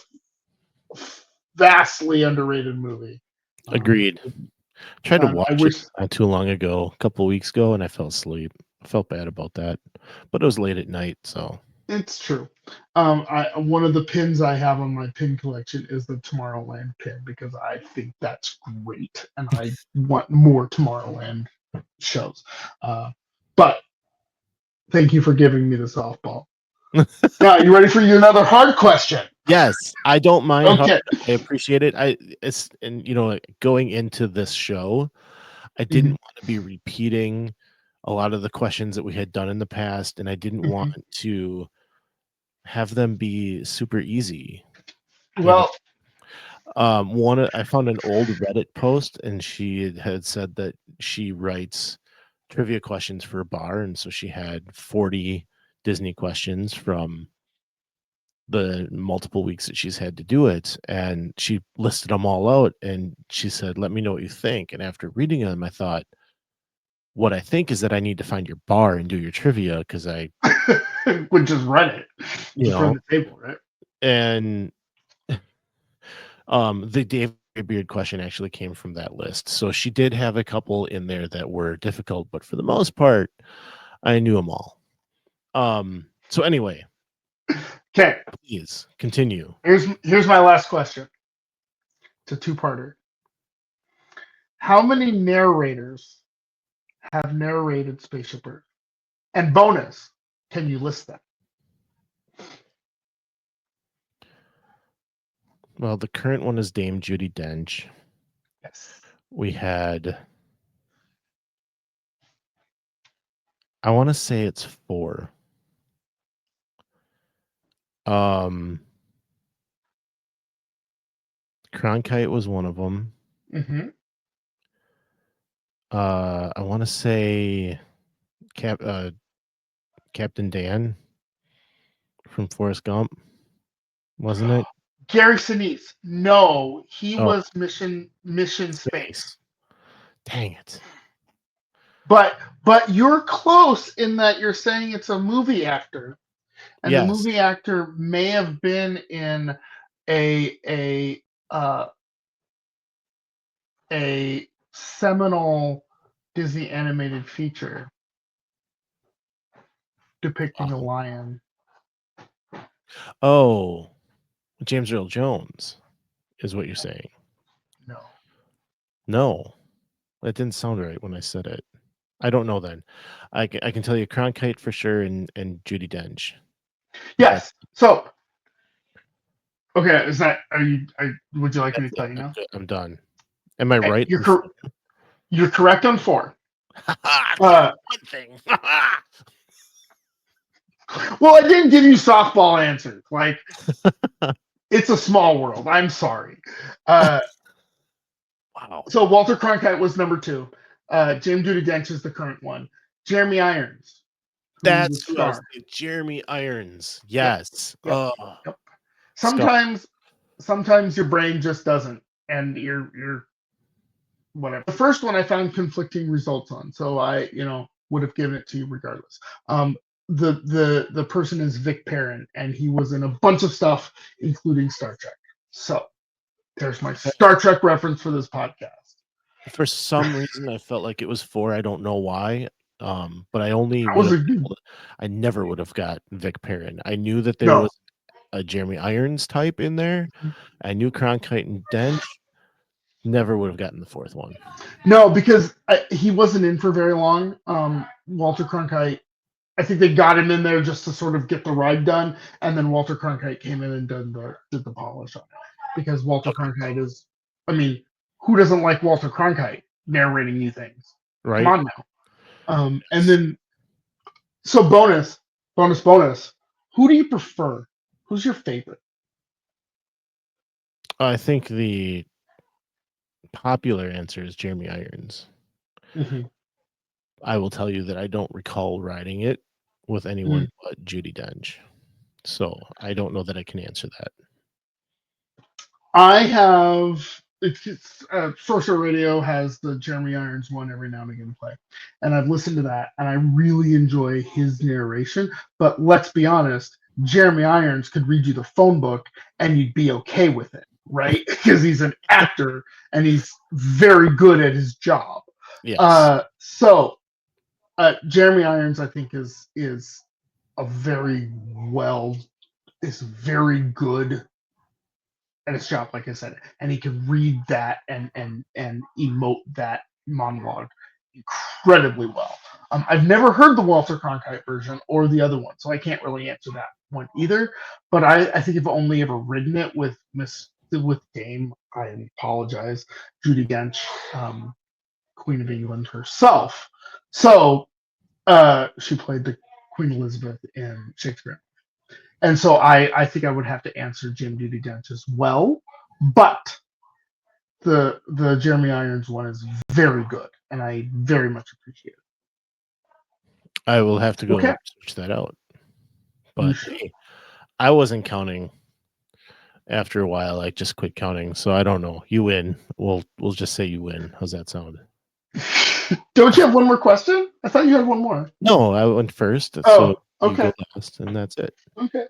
vastly underrated movie. Agreed. Tried to watch it not too long ago, a couple weeks ago, and I fell asleep. I felt bad about that, but it was late at night, so it's true. One of the pins I have on my pin collection is the Tomorrowland pin because I think that's great, and I want more Tomorrowland shows. But thank you for giving me the softball. Now, you ready for another hard question? Yes, I don't mind. Okay. I appreciate it. Going into this show, I didn't want to be repeating a lot of the questions that we had done in the past, and I didn't want to have them be super easy. Well, I found an old Reddit post, and she had said that she writes trivia questions for a bar, and so she had 40 Disney questions from the multiple weeks that she's had to do it, and she listed them all out, and she said, let me know what you think. And after reading them, I thought, what I think is that I need to find your bar and do your trivia, because I would just run it, run the table, right? And the David Beard question actually came from that list, so she did have a couple in there that were difficult, but for the most part, I knew them all. So anyway, Okay. please continue. Here's my last question. It's a two-parter. How many narrators have narrated Spaceship Earth? And bonus, can you list them? Well, the current one is Dame Judi Dench. Yes. We had, I want to say it's 4. Cronkite was one of them. Mm-hmm. I want to say Captain Dan from Forrest Gump, wasn't it? Gary Sinise. No, he was Mission Space. Dang it. But you're close in that you're saying it's a movie actor. And Yes. the movie actor may have been in a seminal Disney animated feature depicting a lion. Oh, James Earl Jones is what you're saying. No, that didn't sound right when I said it. I don't know then. I can tell you Cronkite for sure and Judi Dench. Yes. So, okay, would you like me to tell you now? I'm done. Am I right? You're correct on 4. One thing. Well, I didn't give you softball answers. Like, it's a small world. I'm sorry. Wow. So Walter Cronkite was number 2. James Judi Dench is the current one. Jeremy Irons. That's who I was thinking. Jeremy Irons. Yes. Yep. Yep. Sometimes your brain just doesn't, and you're whatever. The first one I found conflicting results on, so I would have given it to you regardless. The person is Vic Perrin, and he was in a bunch of stuff, including Star Trek. So there's my Star Trek reference for this podcast. For some reason, I felt like it was 4. I don't know why. But I never would have got Vic Perrin. I knew that there was a Jeremy Irons type in there. I knew Cronkite and Dench. Never would have gotten the 4th one. No, because he wasn't in for very long. Walter Cronkite, I think they got him in there just to sort of get the ride done, and then Walter Cronkite came in and did the polish on it. Because Walter Cronkite is, who doesn't like Walter Cronkite narrating new things? Right. Come on now. And then, so bonus. Who do you prefer? Who's your favorite? I think the popular answer is Jeremy Irons. Mm-hmm. I will tell you that I don't recall riding it with anyone but Judi Dench. So I don't know that I can answer that. I have. Sorcerer Radio has the Jeremy Irons one every now and again play, and I've listened to that, and I really enjoy his narration. But let's be honest, Jeremy Irons could read you the phone book, and you'd be okay with it, right? Because he's an actor, and he's very good at his job. Yes. So Jeremy Irons, I think, is very good at his job, like I said, and he can read that and emote that monologue incredibly well. I've never heard the Walter Cronkite version or the other one, so I can't really answer that one either. But I think I've only ever ridden it with Dame. I apologize, Judi Dench, Queen of England herself. So she played the Queen Elizabeth in Shakespeare. And so I think I would have to answer James Judi Dench as well, but the Jeremy Irons one is very good, and I very much appreciate it. I will have to go search that out. But hey, I wasn't counting. After a while, I just quit counting, so I don't know. You win. We'll just say you win. How's that sound? Don't you have one more question? I thought you had one more. No, I went first. Oh, so okay. You go last, and that's it. Okay.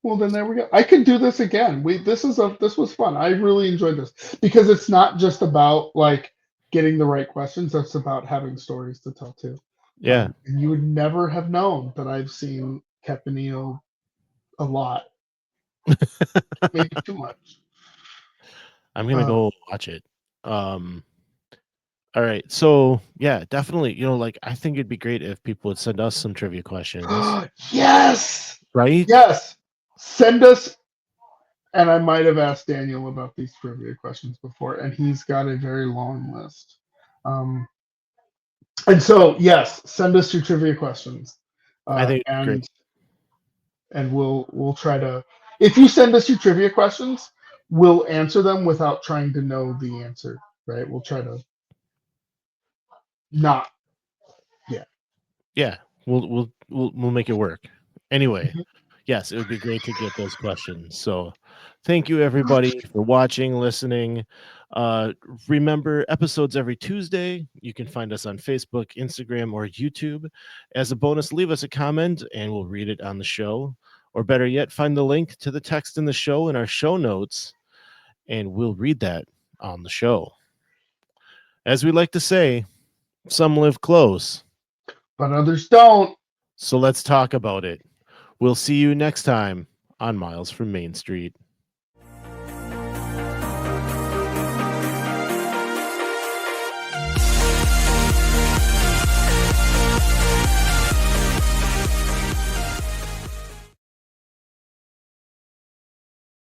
Well, then there we go. I could do this again. This was fun. I really enjoyed this because it's not just about like getting the right questions. It's about having stories to tell too. Yeah. And you would never have known that I've seen Capaneo a lot. Maybe too much. I'm gonna go watch it. All right, so yeah, definitely. Like I think it'd be great if people would send us some trivia questions. Yes, right? Yes, send us. And I might have asked Daniel about these trivia questions before, and he's got a very long list. And so, yes, send us your trivia questions. I think it'd be great. And we'll try to. If you send us your trivia questions, we'll answer them without trying to know the answer. Right? We'll try to not. Yeah, we'll make it work. Anyway, yes, it would be great to get those questions. So, thank you everybody for watching, listening. Remember, episodes every Tuesday. You can find us on Facebook, Instagram, or YouTube. As a bonus, leave us a comment and we'll read it on the show. Or better yet, find the link to the text in the show in our show notes, and we'll read that on the show. As we like to say, some live close, but others don't. So let's talk about it. We'll see you next time on Miles from Main Street.